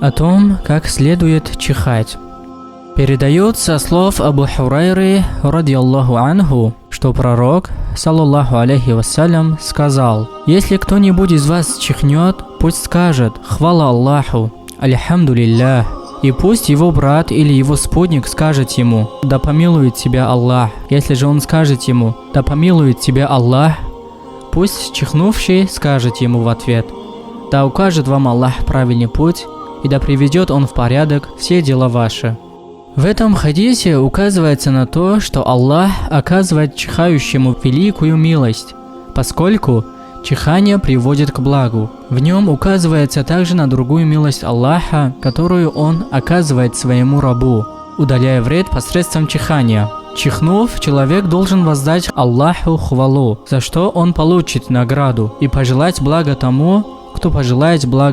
О том, как следует чихать. Передается со слов Абу Хурайры, радiyallahu анху, что пророк, саллаллаху алейхи вассалям, сказал: «Если кто-нибудь из вас чихнет, пусть скажет: хвала Аллаху, альхамдулиллах». И пусть его брат или его спутник скажет ему: «Да помилует тебя Аллах». Если же он скажет ему: «Да помилует тебя Аллах», пусть чихнувший скажет ему в ответ: «Да укажет вам Аллах правильный путь, и да приведет Он в порядок все дела ваши». В этом хадисе указывается на то, что Аллах оказывает чихающему великую милость, поскольку чихание приводит к благу. В нем указывается также на другую милость Аллаха, которую Он оказывает своему рабу, удаляя вред посредством чихания. Чихнув, человек должен воздать Аллаху хвалу, за что он получит награду, и пожелать блага тому, кто пожелает блага